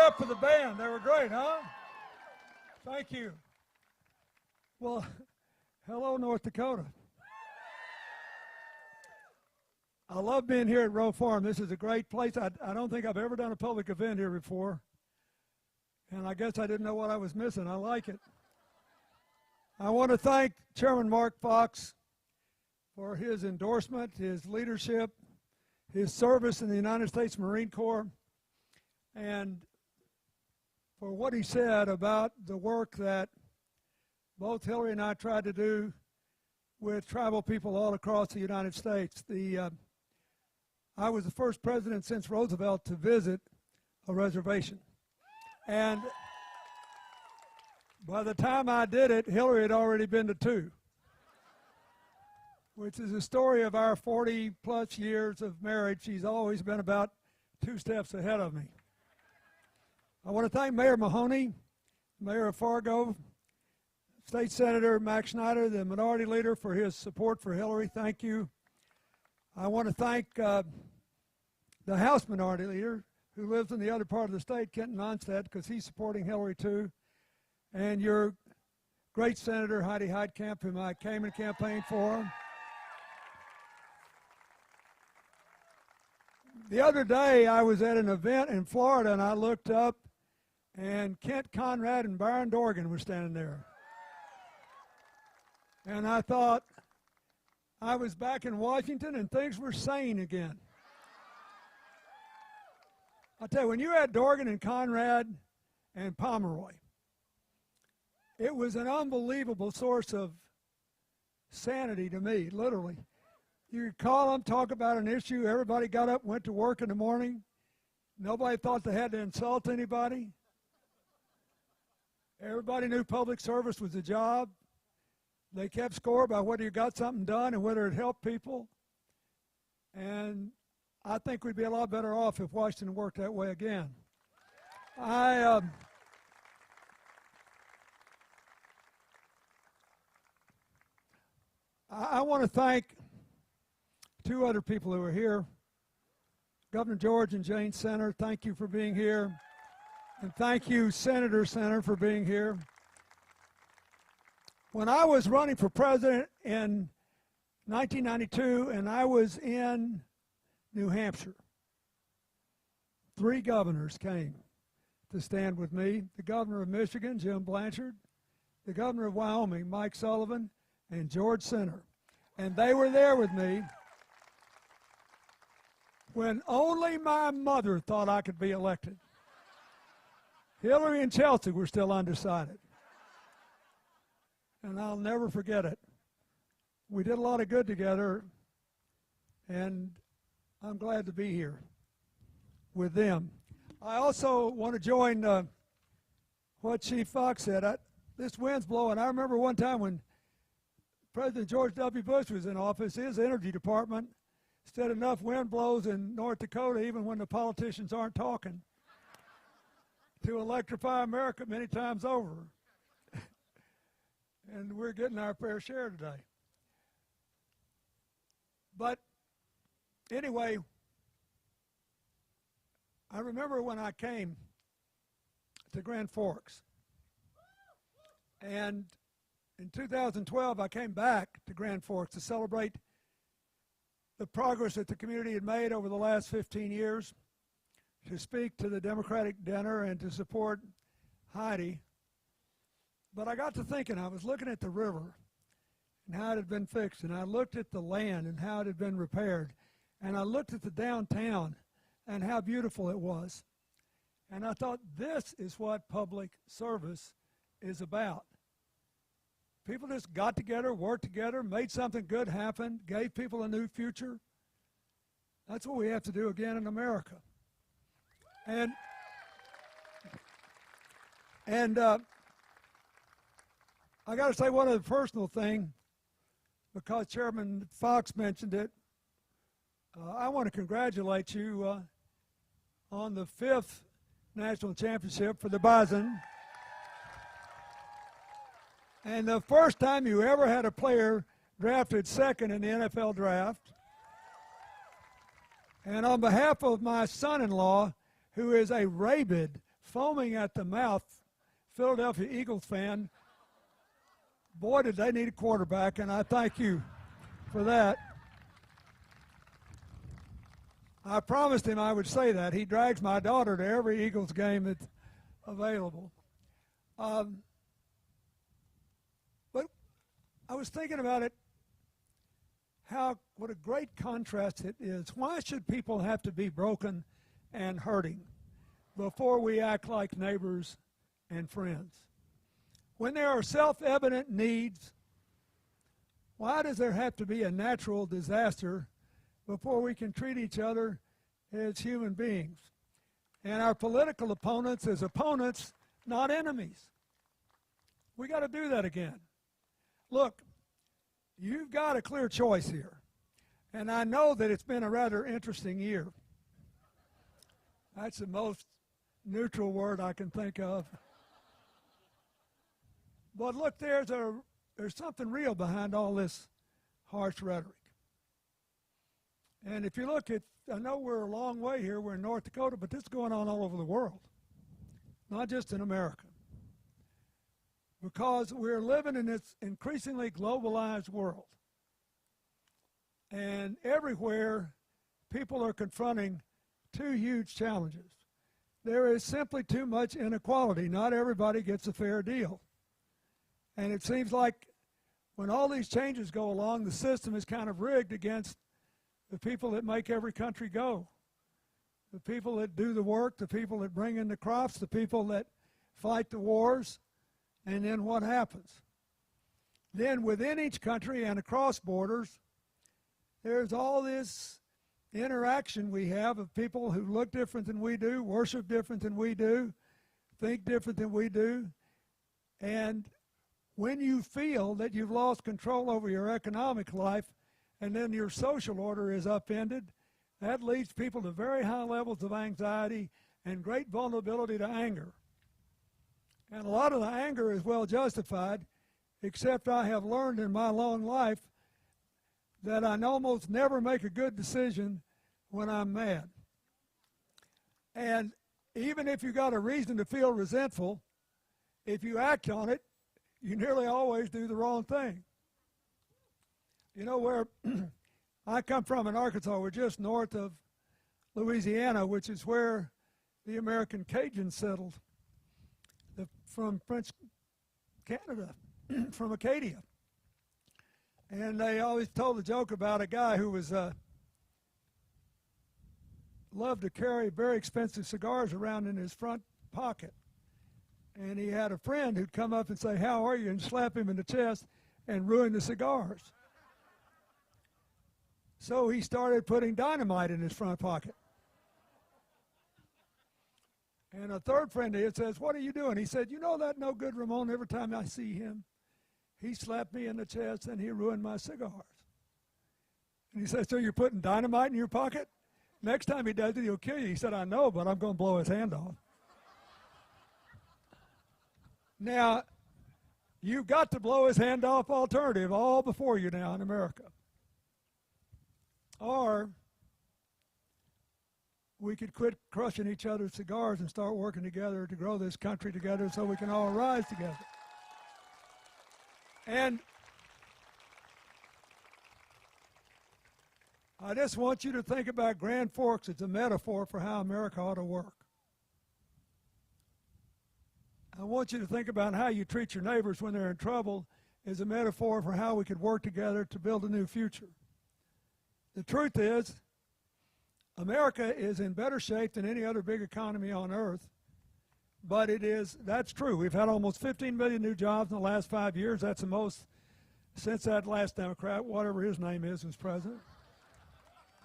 up for the band. They were great, huh? Thank you. Well, hello, North Dakota. I love being here at Rowe Farm. This is a great place. I don't think I've ever done a public event here before. And I guess I didn't know what I was missing. I like it. I want to thank Chairman Mark Fox for his endorsement, his leadership, his service in the United States Marine Corps, and for what he said about the work that both Hillary and I tried to do with tribal people all across the United States. I was the first president since Roosevelt to visit a reservation. And by the time I did it, Hillary had already been to 2, which is a story of our 40-plus years of marriage. She's always been about 2 steps ahead of me. I want to thank Mayor Mahoney, Mayor of Fargo, State Senator Max Schneider, the minority leader, for his support for Hillary. Thank you. I want to thank the House minority leader, who lives in the other part of the state, Kenton Onstead, because he's supporting Hillary too, and your great Senator Heidi Heitkamp, whom I came and campaigned for. The other day, I was at an event in Florida, and I looked up, and Kent Conrad and Byron Dorgan were standing there. And I thought I was back in Washington, and things were sane again. I'll tell you, when you had Dorgan and Conrad and Pomeroy, it was an unbelievable source of sanity to me, literally. You could call them, talk about an issue, everybody got up, went to work in the morning. Nobody thought they had to insult anybody. Everybody knew public service was a job. They kept score by whether you got something done and whether it helped people. And I think we'd be a lot better off if Washington worked that way again. I want to thank 2 other people who are here. Governor George and Jane Center, thank you for being here. And thank you, Senator Center, for being here. When I was running for president in 1992, and I was in New Hampshire, 3 governors came to stand with me. The governor of Michigan, Jim Blanchard, the governor of Wyoming, Mike Sullivan, and George Center. And they were there with me when only my mother thought I could be elected. Hillary and Chelsea were still undecided. And I'll never forget it. We did a lot of good together, and I'm glad to be here with them. I also want to join what Chief Fox said. This wind's blowing. I remember one time when President George W. Bush was in office, his energy department said enough wind blows in North Dakota, even when the politicians aren't talking, to electrify America many times over. And we're getting our fair share today. But anyway, I remember when I came to Grand Forks. And in 2012, I came back to Grand Forks to celebrate the progress that the community had made over the last 15 years, to speak to the Democratic dinner and to support Heidi. But I got to thinking, I was looking at the river and how it had been fixed, and I looked at the land and how it had been repaired, and I looked at the downtown and how beautiful it was. And I thought, this is what public service is about. People just got together, worked together, made something good happen, gave people a new future. That's what we have to do again in America. And I got to say one other personal thing, because Chairman Fox mentioned it. I want to congratulate you on the 5th national championship for the Bison. And the first time you ever had a player drafted second in the NFL draft. And on behalf of my son-in-law, who is a rabid foaming at the mouth Philadelphia Eagles fan. Boy, did they need a quarterback, and I thank you for that. I promised him I would say that. He drags my daughter to every Eagles game that's available. But I was thinking about it, what a great contrast it is. Why should people have to be broken and hurting before we act like neighbors and friends? When there are self-evident needs, why does there have to be a natural disaster before we can treat each other as human beings? And our political opponents as opponents, not enemies. We got to do that again. Look, you've got a clear choice here. And I know that it's been a rather interesting year. That's the most neutral word I can think of. But look, there's something real behind all this harsh rhetoric. And if you look at, I know we're a long way here, we're in North Dakota, but this is going on all over the world, not just in America. Because we're living in this increasingly globalized world. And everywhere, people are confronting two huge challenges. There is simply too much inequality. Not everybody gets a fair deal. And it seems like when all these changes go along, the system is kind of rigged against the people that make every country go. The people that do the work, the people that bring in the crops, the people that fight the wars. And then what happens? Then within each country and across borders, there's all this interaction we have of people who look different than we do, worship different than we do, think different than we do. And when you feel that you've lost control over your economic life and then your social order is upended, that leads people to very high levels of anxiety and great vulnerability to anger. And a lot of the anger is well justified, except I have learned in my long life that I almost never make a good decision when I'm mad. And even if you got a reason to feel resentful, if you act on it, you nearly always do the wrong thing. You know, where I come from in Arkansas, we're just north of Louisiana, which is where the American Cajuns settled. From French Canada, from Acadia. And they always told a joke about a guy who was loved to carry very expensive cigars around in his front pocket. And he had a friend who'd come up and say, "How are you?" and slap him in the chest and ruin the cigars. So he started putting dynamite in his front pocket. And a third friend of his says, "What are you doing?" He said, "You know that no good Ramon, every time I see him, he slapped me in the chest and he ruined my cigars." And he said, "So you're putting dynamite in your pocket? Next time he does it, he'll kill you." He said, "I know, but I'm going to blow his hand off." Now, you've got to blow his hand off alternative all before you now in America. Or we could quit crushing each other's cigars and start working together to grow this country together so we can all rise together. And I just want you to think about Grand Forks as a metaphor for how America ought to work. I want you to think about how you treat your neighbors when they're in trouble as a metaphor for how we could work together to build a new future. The truth is, America is in better shape than any other big economy on earth, but that's true. We've had almost 15 million new jobs in the last 5 years. That's the most since that last Democrat, whatever his name is, was president.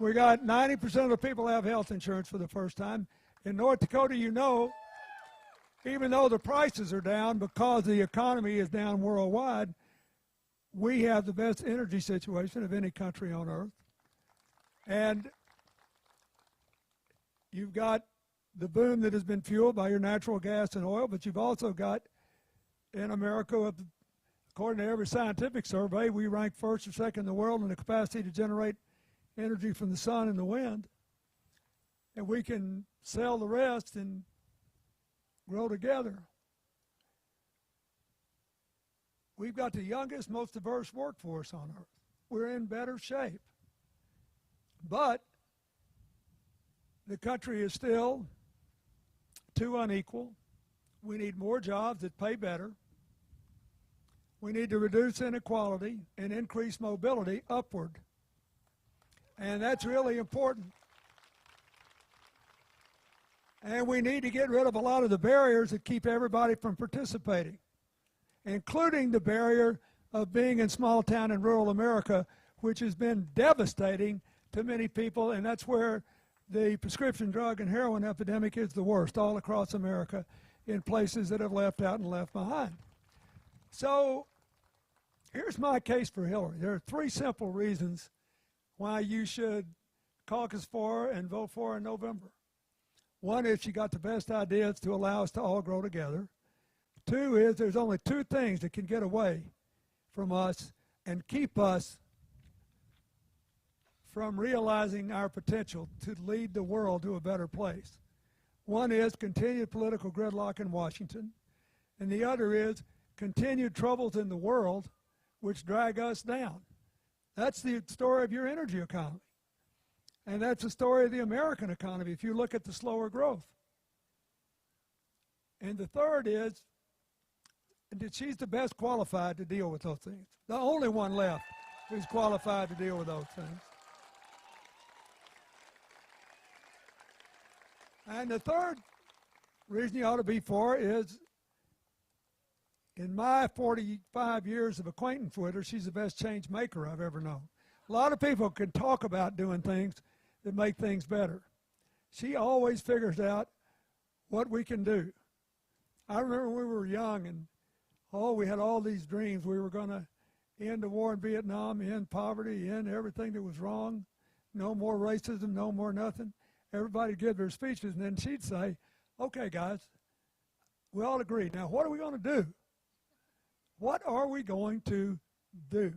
We got 90% of the people have health insurance for the first time. In North Dakota, you know, even though the prices are down because the economy is down worldwide, we have the best energy situation of any country on earth. And you've got the boom that has been fueled by your natural gas and oil, but you've also got in America, according to every scientific survey, we rank first or second in the world in the capacity to generate energy from the sun and the wind. And we can sell the rest and grow together. We've got the youngest, most diverse workforce on earth. We're in better shape. But the country is still too unequal. We need more jobs that pay better. We need to reduce inequality and increase mobility upward. And that's really important. And we need to get rid of a lot of the barriers that keep everybody from participating, including the barrier of being in small town and rural America, which has been devastating to many people, and that's where the prescription drug and heroin epidemic is the worst all across America in places that have left out and left behind. So here's my case for Hillary. There are 3 simple reasons why you should caucus for and vote for her in November. 1 is she got the best ideas to allow us to all grow together. 2 is there's only 2 things that can get away from us and keep us from realizing our potential to lead the world to a better place. 1 is continued political gridlock in Washington, and the other is continued troubles in the world which drag us down. That's the story of your energy economy. And that's the story of the American economy if you look at the slower growth. And the third is that she's the best qualified to deal with those things. The only one left who's qualified to deal with those things. And the third reason you ought to be for is, in my 45 years of acquaintance with her, she's the best change maker I've ever known. A lot of people can talk about doing things that make things better. She always figures out what we can do. I remember when we were young and we had all these dreams. We were going to end the war in Vietnam, end poverty, end everything that was wrong, no more racism, no more nothing. Everybody would give their speeches, and then she'd say, okay, guys, we all agree. Now, what are we going to do? What are we going to do?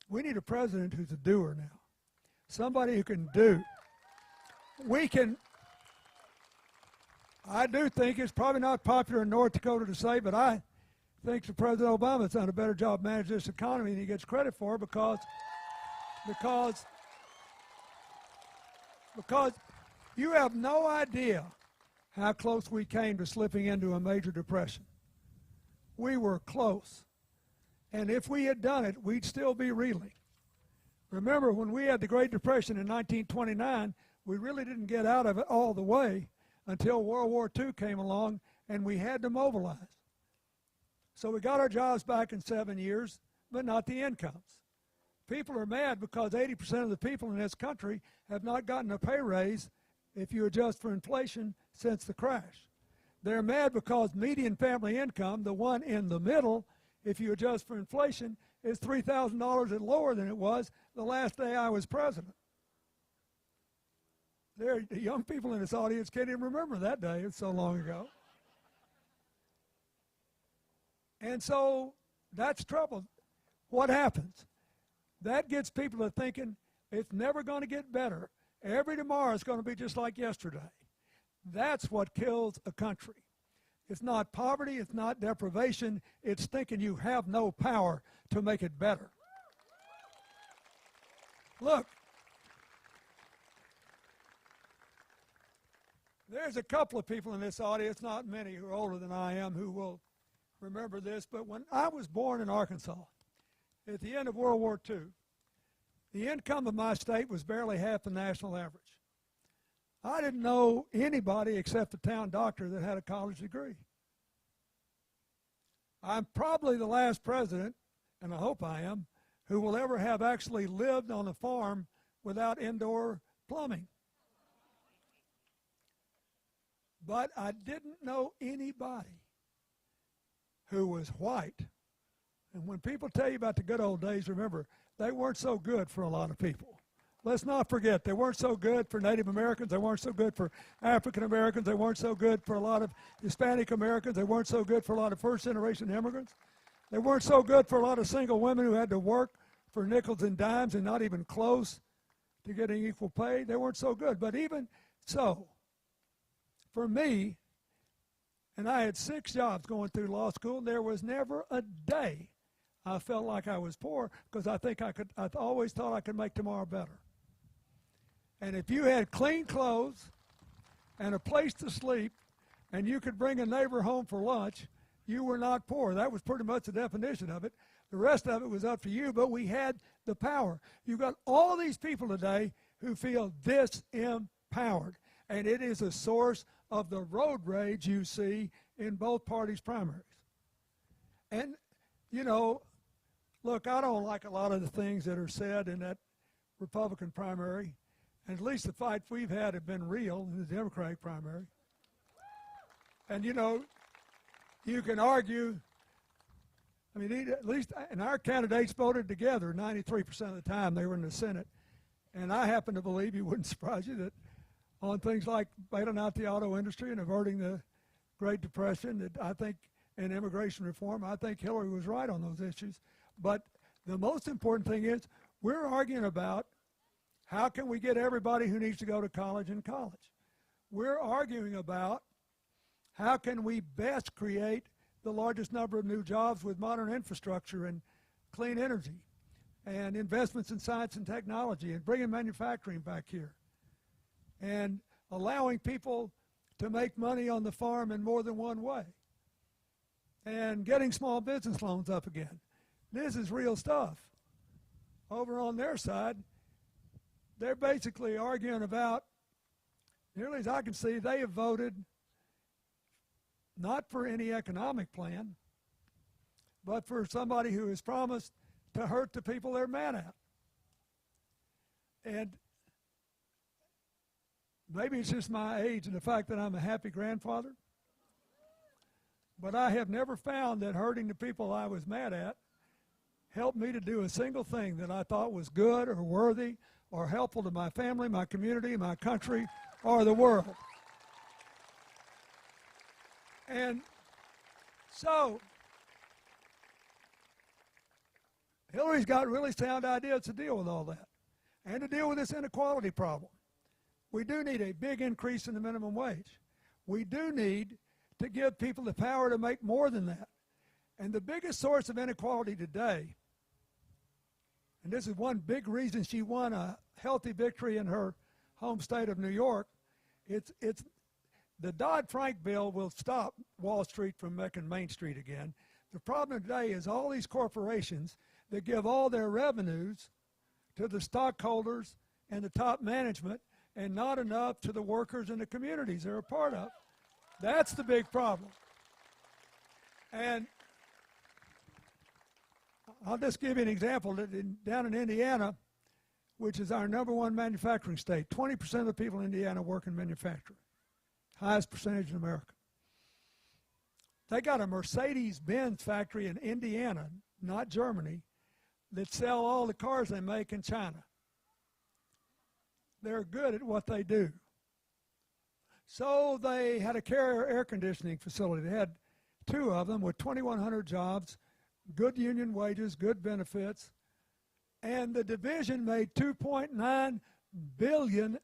We need a president who's a doer now. Somebody who can do. I do think it's probably not popular in North Dakota to say, but I think that President Obama's done a better job managing this economy than he gets credit for because you have no idea how close we came to slipping into a major depression. We were close. And if we had done it, we'd still be reeling. Remember, when we had the Great Depression in 1929, we really didn't get out of it all the way until World War II came along, and we had to mobilize. So we got our jobs back in 7 years, but not the incomes. People are mad because 80% of the people in this country have not gotten a pay raise, if you adjust for inflation, since the crash. They're mad because median family income, the one in the middle, if you adjust for inflation, is $3,000 and lower than it was the last day I was president. There, the young people in this audience can't even remember that day. It's so long ago. And so that's trouble. What happens? That gets people to thinking it's never going to get better. Every tomorrow is going to be just like yesterday. That's what kills a country. It's not poverty, it's not deprivation, it's thinking you have no power to make it better. Look, there's a couple of people in this audience, not many who are older than I am, who will remember this, but when I was born in Arkansas, at the end of World War II, the income of my state was barely half the national average. I didn't know anybody except the town doctor that had a college degree. I'm probably the last president, and I hope I am, who will ever have actually lived on a farm without indoor plumbing. But I didn't know anybody who was white. And when people tell you about the good old days, remember, they weren't so good for a lot of people. Let's not forget, they weren't so good for Native Americans, they weren't so good for African Americans, they weren't so good for a lot of Hispanic Americans, they weren't so good for a lot of first-generation immigrants. They weren't so good for a lot of single women who had to work for nickels and dimes and not even close to getting equal pay. They weren't so good. But even so, for me, And I had 6 jobs going through law school. There was never a day I felt like I was poor, because I always thought I could make tomorrow better. And if you had clean clothes and a place to sleep, and you could bring a neighbor home for lunch, you were not poor. That was pretty much the definition of it. The rest of it was up to you, but we had the power. You've got all these people today who feel disempowered, and it is a source of the road rage you see in both parties' primaries. And, you know, look, I don't like a lot of the things that are said in that Republican primary, and at least the fights we've had have been real in the Democratic primary. And, you know, you can argue, I mean, at least, and our candidates voted together 93% of the time they were in the Senate. And I happen to believe, it wouldn't surprise you, that on things like bailing out the auto industry and averting the Great Depression, that I think, in immigration reform, I think Hillary was right on those issues. But the most important thing is, we're arguing about how can we get everybody who needs to go to college in college. We're arguing about how can we best create the largest number of new jobs with modern infrastructure and clean energy and investments in science and technology and bringing manufacturing back here and allowing people to make money on the farm in more than one way and getting small business loans up again. This is real stuff. Over on their side, they're basically arguing about, nearly as I can see, they have voted not for any economic plan, but for somebody who has promised to hurt the people they're mad at. And maybe it's just my age and the fact that I'm a happy grandfather, but I have never found that hurting the people I was mad at helped me to do a single thing that I thought was good or worthy or helpful to my family, my community, my country, or the world. And so Hillary's got really sound ideas to deal with all that and to deal with this inequality problem. We do need a big increase in the minimum wage. We do need to give people the power to make more than that. And the biggest source of inequality today, and this is one big reason she won a healthy victory in her home state of New York, it's the Dodd-Frank bill will stop Wall Street from making Main Street again. The problem today is all these corporations that give all their revenues to the stockholders and the top management and not enough to the workers and the communities they're a part of. That's the big problem. And I'll just give you an example. Down in Indiana, which is our #1 manufacturing state, 20% of the people in Indiana work in manufacturing. Highest percentage in America. They got a Mercedes-Benz factory in Indiana, not Germany, that sell all the cars they make in China. They're good at what they do. So they had a Carrier air conditioning facility. They had 2 of them with 2,100 jobs, good union wages, good benefits, and the division made $2.9 billion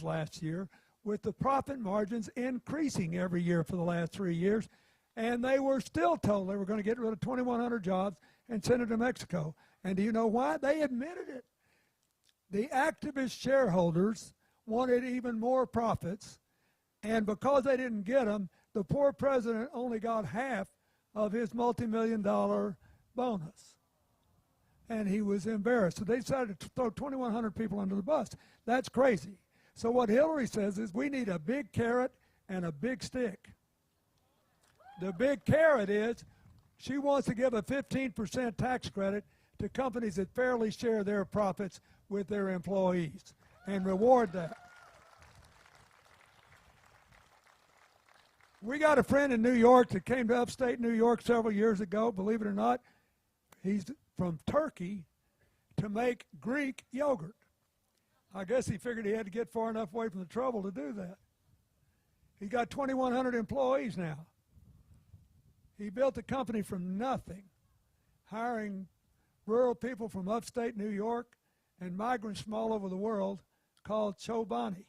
last year, with the profit margins increasing every year for the last 3 years, and they were still told they were going to get rid of 2,100 jobs and send it to Mexico. And do you know why? They admitted it. The activist shareholders wanted even more profits, and because they didn't get them, the poor president only got half of his multi-million-dollar bonus. And he was embarrassed. So they decided to throw 2,100 people under the bus. That's crazy. So what Hillary says is we need a big carrot and a big stick. The big carrot is she wants to give a 15% tax credit to companies that fairly share their profits with their employees and reward that. We got a friend in New York that came to upstate New York several years ago, believe it or not. He's from Turkey to make Greek yogurt. I guess he figured he had to get far enough away from the trouble to do that. He got 2,100 employees now. He built a company from nothing, hiring rural people from upstate New York and migrants from all over the world, called Chobani.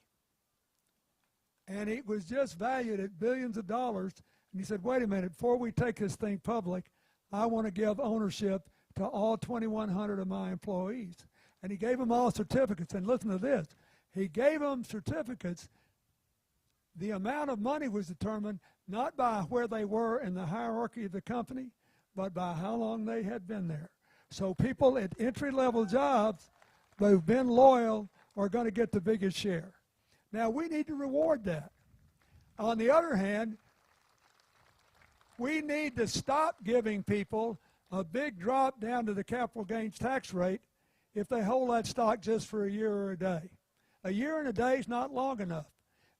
And it was just valued at billions of dollars And he said, wait a minute, before we take this thing public, I want to give ownership to all 2,100 of my employees. And he gave them all certificates. And listen to this. He gave them certificates. The amount of money was determined not by where they were in the hierarchy of the company, but by how long they had been there. So people at entry-level jobs who've been loyal are going to get the biggest share. Now, we need to reward that. On the other hand, we need to stop giving people a big drop down to the capital gains tax rate if they hold that stock just for a year or a day. A year and a day is not long enough.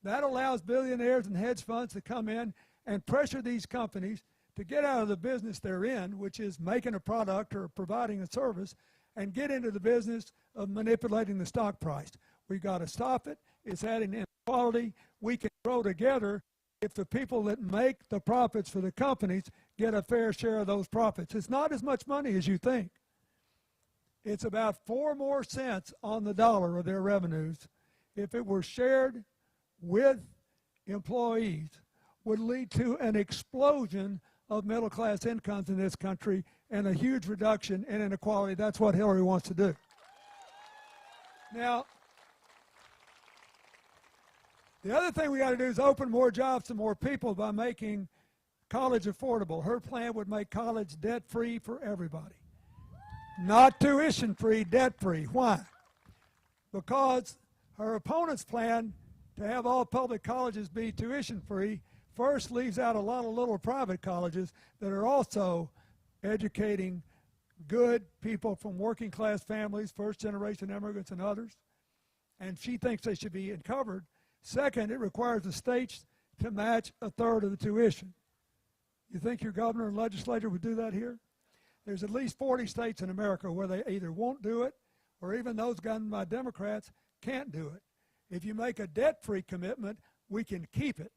That allows billionaires and hedge funds to come in and pressure these companies to get out of the business they're in, which is making a product or providing a service, and get into the business of manipulating the stock price. We've got to stop it. It's adding inequality. We can grow together if the people that make the profits for the companies get a fair share of those profits. It's not as much money as you think. It's about 4 more cents on the dollar of their revenues. If it were shared with employees, would lead to an explosion of middle-class incomes in this country and a huge reduction in inequality. That's what Hillary wants to do. Now, the other thing we got to do is open more jobs to more people by making college affordable. Her plan would make college debt-free for everybody. Not tuition-free, debt-free. Why? Because her opponent's plan to have all public colleges be tuition-free first leaves out a lot of little private colleges that are also educating good people from working class families, first-generation immigrants and others, and she thinks they should be covered. Second, it requires the states to match a third of the tuition. You think your governor and legislature would do that here? There's at least 40 states in America where they either won't do it, or even those governed by Democrats can't do it. If you make a debt-free commitment, we can keep it.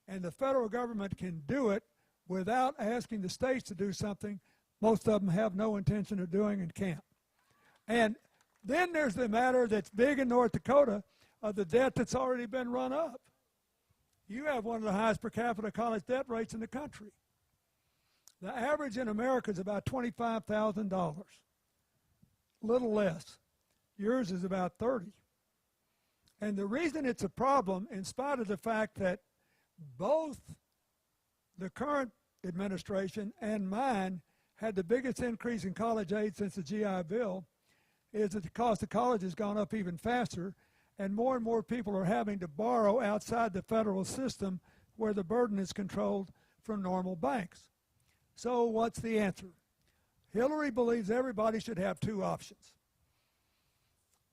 And the federal government can do it without asking the states to do something most of them have no intention of doing and can't. And then there's the matter that's big in North Dakota of the debt that's already been run up. You have one of the highest per capita college debt rates in the country. The average in America is about $25,000, little less. Yours is about $30,000. And the reason it's a problem, in spite of the fact that both the current administration and mine had the biggest increase in college aid since the GI Bill, is that the cost of college has gone up even faster, and more people are having to borrow outside the federal system where the burden is controlled from normal banks. So what's the answer? Hillary believes everybody should have 2 options.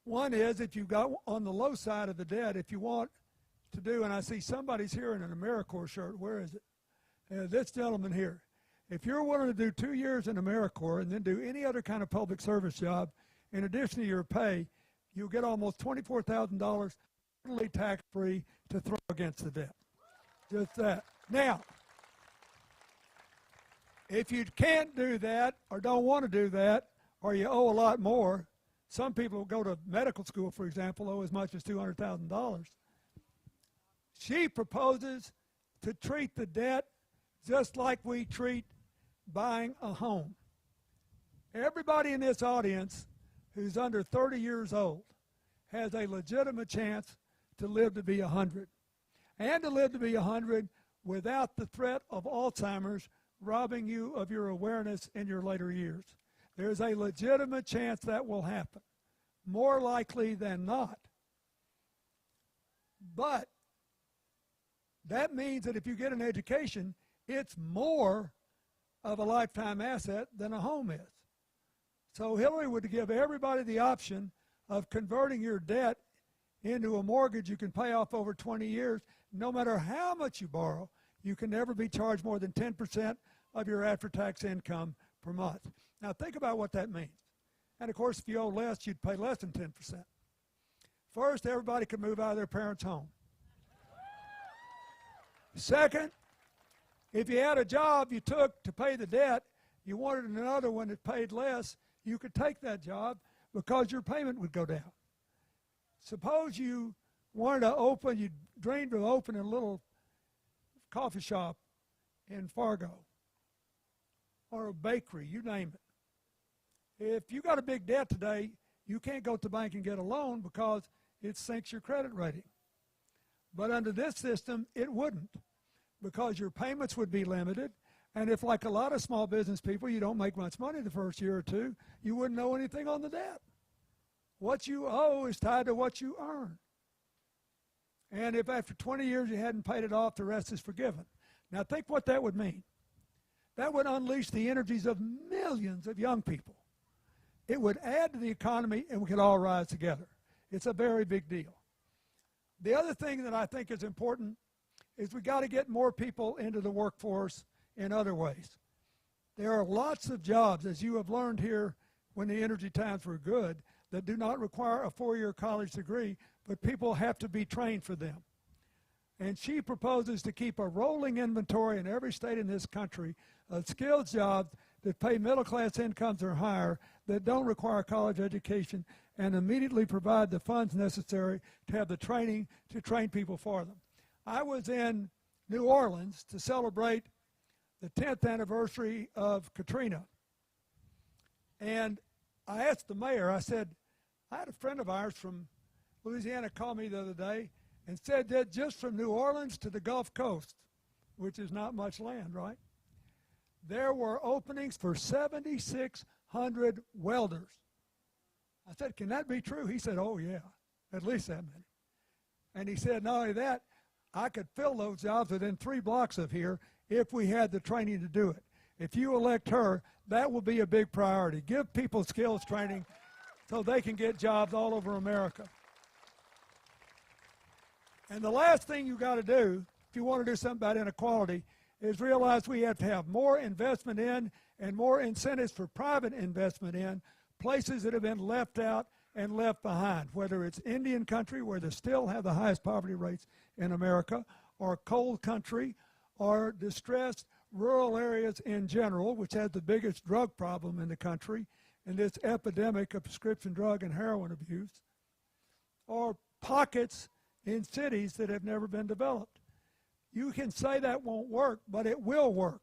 One is, if you've got on the low side of the debt, if you want to do, and I see somebody's here in an AmeriCorps shirt. Where is it? This gentleman here. If you're willing to do 2 years in AmeriCorps and then do any other kind of public service job, in addition to your pay, you'll get almost $24,000 totally tax-free to throw against the debt. Just that. Now, if you can't do that or don't want to do that, or you owe a lot more, some people who go to medical school, for example, owe as much as $200,000. She proposes to treat the debt just like we treat buying a home. Everybody in this audience who's under 30 years old has a legitimate chance to live to be 100, and to live to be 100 without the threat of Alzheimer's robbing you of your awareness in your later years. There's a legitimate chance that will happen, more likely than not. But that means that if you get an education, it's more of a lifetime asset than a home is. So Hillary would give everybody the option of converting your debt into a mortgage you can pay off over 20 years. No matter how much you borrow, you can never be charged more than 10% of your after-tax income per month. Now think about what that means. And of course, if you owe less, you'd pay less than 10%. First, everybody could move out of their parents' home. Second, if you had a job you took to pay the debt, you wanted another one that paid less, you could take that job because your payment would go down. Suppose you wanted to open, you dreamed of opening a little coffee shop in Fargo, or a bakery, you name it. If you got a big debt today, you can't go to the bank and get a loan because it sinks your credit rating. But under this system, it wouldn't, because your payments would be limited. And if, like a lot of small business people, you don't make much money the first year or two, you wouldn't owe anything on the debt. What you owe is tied to what you earn. And if after 20 years you hadn't paid it off, the rest is forgiven. Now think what that would mean. That would unleash the energies of millions of young people. It would add to the economy, and we could all rise together. It's a very big deal. The other thing that I think is important is we got to get more people into the workforce in other ways. There are lots of jobs, as you have learned here when the energy times were good, that do not require a 4-year college degree, but people have to be trained for them. And she proposes to keep a rolling inventory in every state in this country of skilled jobs that pay middle-class incomes or higher, that don't require college education, and immediately provide the funds necessary to have the training to train people for them. I was in New Orleans to celebrate the 10th anniversary of Katrina. And I asked the mayor, I said, I had a friend of ours from Louisiana call me the other day and said that just from New Orleans to the Gulf Coast, which is not much land, right? There were openings for 7,600 welders. I said, can that be true? He said, oh yeah, at least that many. And he said, not only that, I could fill those jobs within 3 blocks of here if we had the training to do it. If you elect her, that will be a big priority. Give people skills training so they can get jobs all over America. And the last thing you got to do, if you want to do something about inequality, is realize we have to have more investment in and more incentives for private investment in places that have been left out and left behind, whether it's Indian country, where they still have the highest poverty rates in America, or coal country, or distressed rural areas in general, which has the biggest drug problem in the country, and this epidemic of prescription drug and heroin abuse, or pockets in cities that have never been developed. You can say that won't work, but it will work.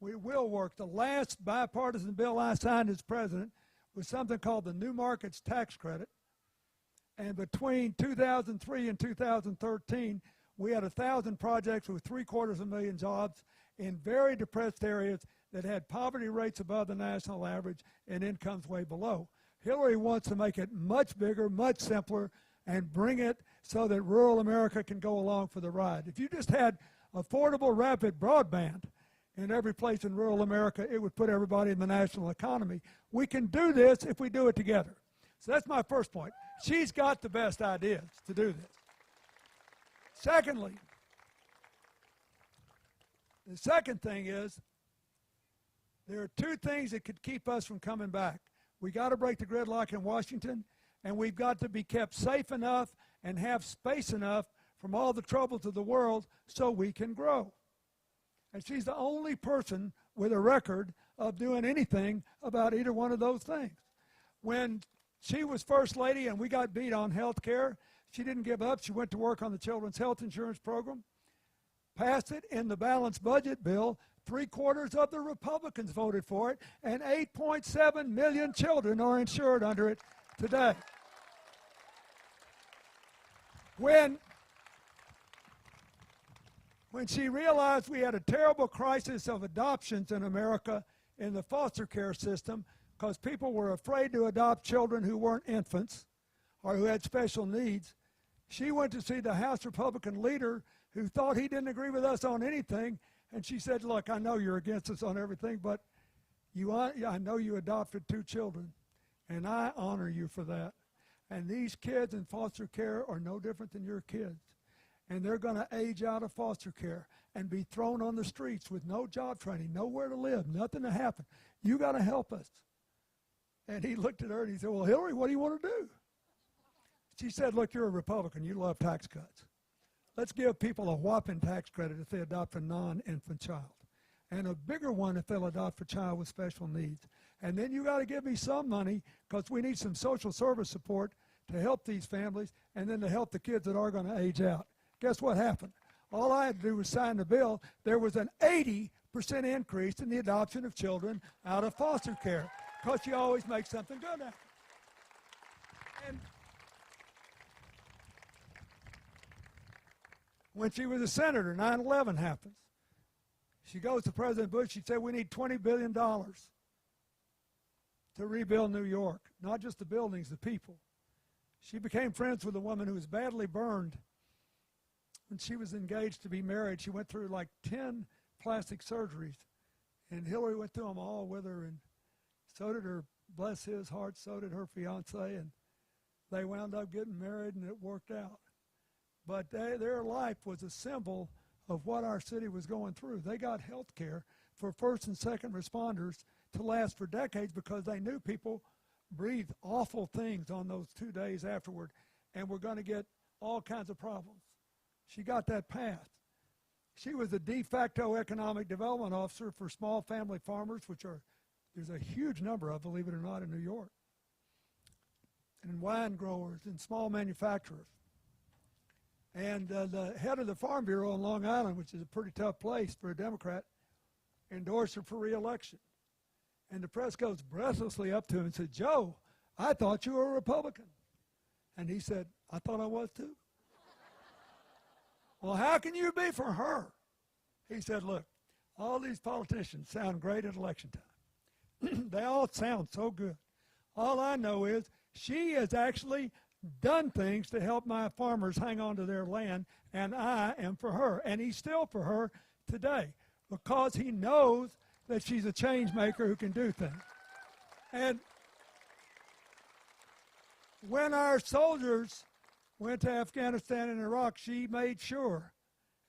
It will work. The last bipartisan bill I signed as president was something called the New Markets Tax Credit. And between 2003 and 2013, we had 1,000 projects with 750,000 jobs in very depressed areas that had poverty rates above the national average and incomes way below. Hillary wants to make it much bigger, much simpler, and bring it so that rural America can go along for the ride. If you just had affordable, rapid broadband in every place in rural America, it would put everybody in the national economy. We can do this if we do it together. So that's my first point. She's got the best ideas to do this. Secondly, the second thing is there are 2 things that could keep us from coming back. We got to break the gridlock in Washington, and we've got to be kept safe enough and have space enough from all the troubles of the world so we can grow. And she's the only person with a record of doing anything about either one of those things. When she was First Lady and we got beat on health care, she didn't give up. She went to work on the Children's Health Insurance Program, passed it in the balanced budget bill. 3/4 of the Republicans voted for it, and 8.7 million children are insured under it today. When she realized we had a terrible crisis of adoptions in America in the foster care system because people were afraid to adopt children who weren't infants or who had special needs, she went to see the House Republican leader who thought he didn't agree with us on anything, and she said, look, I know you're against us on everything, but I know you adopted 2 children, and I honor you for that. And these kids in foster care are no different than your kids. And they're going to age out of foster care and be thrown on the streets with no job training, nowhere to live, nothing to happen. You got to help us. And he looked at her and he said, well, Hillary, what do you want to do? She said, look, you're a Republican. You love tax cuts. Let's give people a whopping tax credit if they adopt a non-infant child, and a bigger one if they'll adopt a child with special needs. And then you got to give me some money because we need some social service support to help these families and then to help the kids that are going to age out. Guess what happened? All I had to do was sign the bill. There was an 80% increase in the adoption of children out of foster care, because you always make something good out of it. And when she was a senator, 9/11 happens. She goes to President Bush. She said, we need $20 billion to rebuild New York, not just the buildings, the people. She became friends with a woman who was badly burned when she was engaged to be married. She went through like 10 plastic surgeries, and Hillary went through them all with her, and so did her, bless his heart, so did her fiance, and they wound up getting married, and it worked out. But their life was a symbol of what our city was going through. They got health care for first and second responders to last for decades because they knew people breathed awful things on those 2 days afterward and were going to get all kinds of problems. She got that passed. She was the de facto economic development officer for small family farmers, which there's a huge number of, believe it or not, in New York, and wine growers and small manufacturers. And the head of the Farm Bureau on Long Island, which is a pretty tough place for a Democrat, endorsed her for re-election. And the press goes breathlessly up to him and said, Joe, I thought you were a Republican. And he said, I thought I was too. Well, how can you be for her? He said, look, all these politicians sound great at election time. They all sound so good. All I know is she has actually done things to help my farmers hang on to their land, and I am for her. And he's still for her today because he knows that she's a change maker who can do things. And when our soldiers went to Afghanistan and Iraq, she made sure,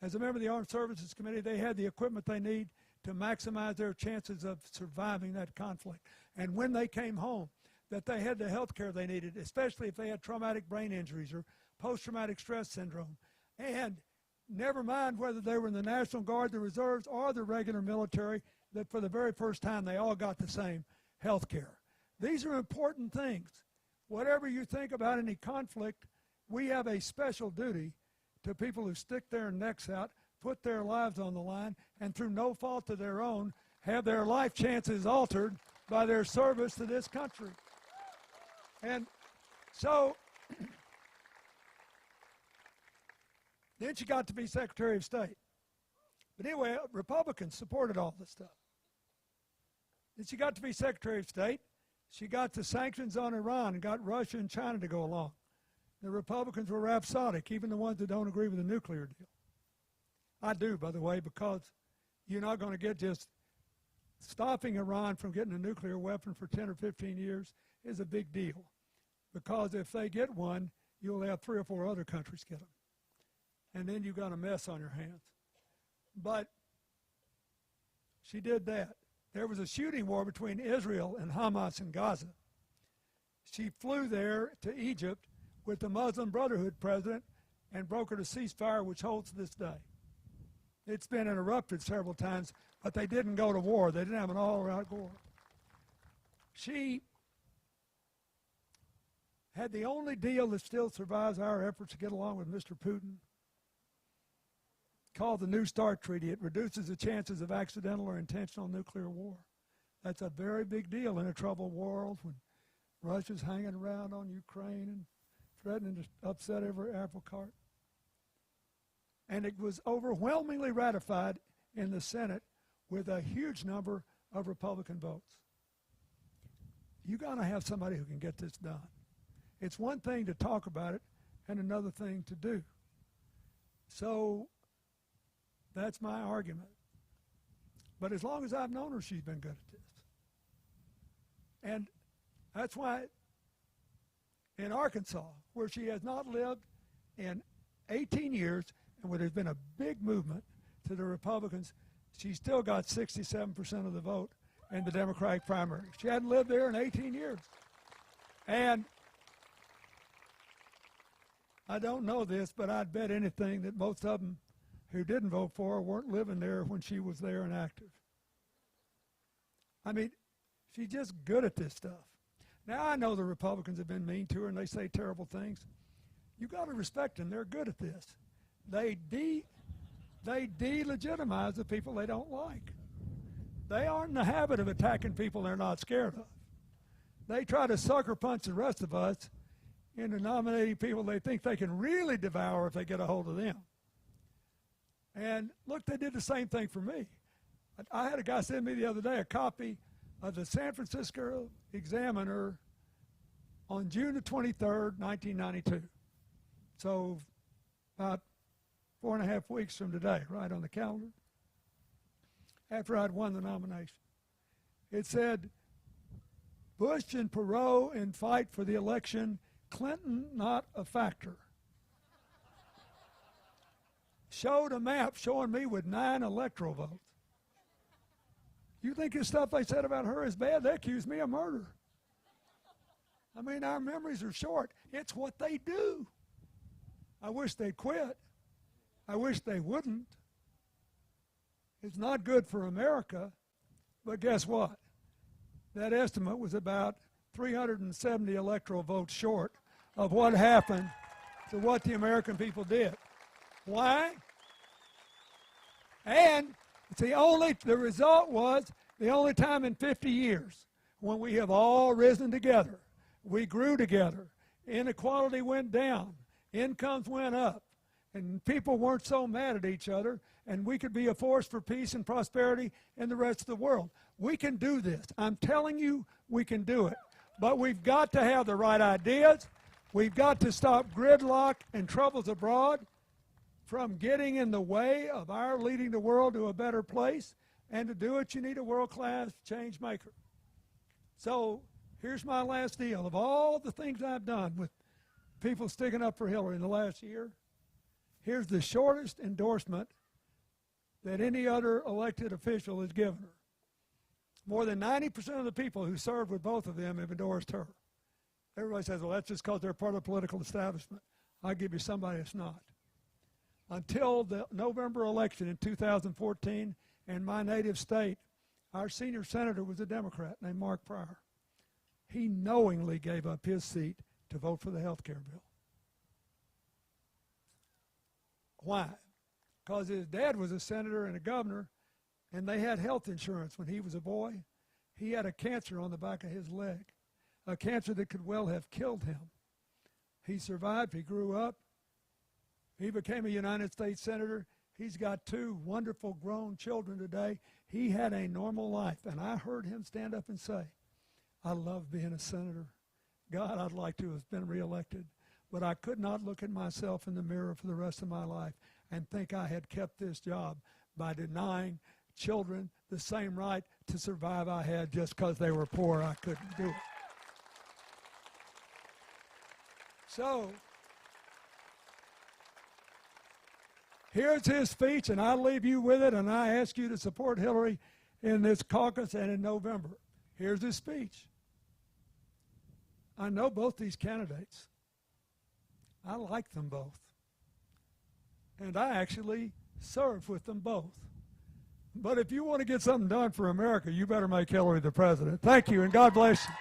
as a member of the Armed Services Committee, they had the equipment they need to maximize their chances of surviving that conflict. And when they came home, that they had the health care they needed, especially if they had traumatic brain injuries or post-traumatic stress syndrome. And never mind whether they were in the National Guard, the Reserves, or the regular military, that for the very first time they all got the same health care. These are important things. Whatever you think about any conflict, we have a special duty to people who stick their necks out, put their lives on the line, and through no fault of their own, have their life chances altered by their service to this country. And so then she got to be Secretary of State. But anyway, Republicans supported all this stuff. Then she got to be Secretary of State. She got the sanctions on Iran and got Russia and China to go along. The Republicans were rhapsodic, even the ones that don't agree with the nuclear deal. I do, by the way, because you're not going to get just stopping Iran from getting a nuclear weapon for 10 or 15 years is a big deal. Because if they get one, you'll have 3 or 4 other countries get them. And then you've got a mess on your hands. But she did that. There was a shooting war between Israel and Hamas in Gaza. She flew there to Egypt with the Muslim Brotherhood president and brokered a ceasefire which holds to this day. It's been interrupted several times, but they didn't go to war. They didn't have an all-out war. She had the only deal that still survives our efforts to get along with Mr. Putin, called the New START Treaty. It reduces the chances of accidental or intentional nuclear war. That's a very big deal in a troubled world when Russia's hanging around on Ukraine and threatening to upset every apple cart. And it was overwhelmingly ratified in the Senate with a huge number of Republican votes. You got to have somebody who can get this done. It's one thing to talk about it and another thing to do. So that's my argument. But as long as I've known her, she's been good at this. And that's why in Arkansas, where she has not lived in 18 years, and where there's been a big movement to the Republicans, she still got 67% of the vote in the Democratic primary. She hadn't lived there in 18 years. And I don't know this, but I'd bet anything that most of them who didn't vote for her weren't living there when she was there and active. I mean, she's just good at this stuff. Now, I know the Republicans have been mean to her and they say terrible things. You got to respect them. They're good at this. They They delegitimize the people they don't like. They aren't in the habit of attacking people they're not scared of. They try to sucker punch the rest of us into nominating people they think they can really devour if they get a hold of them. And look, they did the same thing for me. I had a guy send me the other day a copy of the San Francisco Examiner on June the 23rd, 1992. So about 4.5 weeks from today, right on the calendar, after I'd won the nomination. It said, Bush and Perot in fight for the election, Clinton not a factor. Showed a map showing me with 9 electoral votes. You think the stuff they said about her is bad? They accused me of murder. I mean, our memories are short. It's what they do. I wish they'd quit. I wish they wouldn't. It's not good for America, but guess what? That estimate was about 370 electoral votes short of what happened to what the American people did. Why? And the result was the only time in 50 years when we have all risen together. We grew together. Inequality went down. Incomes went up. And people weren't so mad at each other. And we could be a force for peace and prosperity in the rest of the world. We can do this. I'm telling you, we can do it. But we've got to have the right ideas. We've got to stop gridlock and troubles abroad from getting in the way of our leading the world to a better place. And to do it, you need a world-class change maker. So here's my last deal. Of all the things I've done with people sticking up for Hillary in the last year, here's the shortest endorsement that any other elected official has given her. More than 90% of the people who served with both of them have endorsed her. Everybody says, well, that's just because they're part of the political establishment. I'll give you somebody that's not. Until the November election in 2014, in my native state, our senior senator was a Democrat named Mark Pryor. He knowingly gave up his seat to vote for the health care bill. Why? Because his dad was a senator and a governor, and they had health insurance when he was a boy. He had a cancer on the back of his leg, a cancer that could well have killed him. He survived. He grew up. He became a United States senator. He's got 2 wonderful grown children today. He had a normal life, and I heard him stand up and say, I love being a senator. God, I'd like to have been reelected, but I could not look at myself in the mirror for the rest of my life and think I had kept this job by denying children the same right to survive I had just because they were poor. I couldn't do it. So here's his speech, and I leave you with it, and I ask you to support Hillary in this caucus and in November. Here's his speech. I know both these candidates. I like them both. And I actually served with them both. But if you want to get something done for America, you better make Hillary the president. Thank you, and God bless you.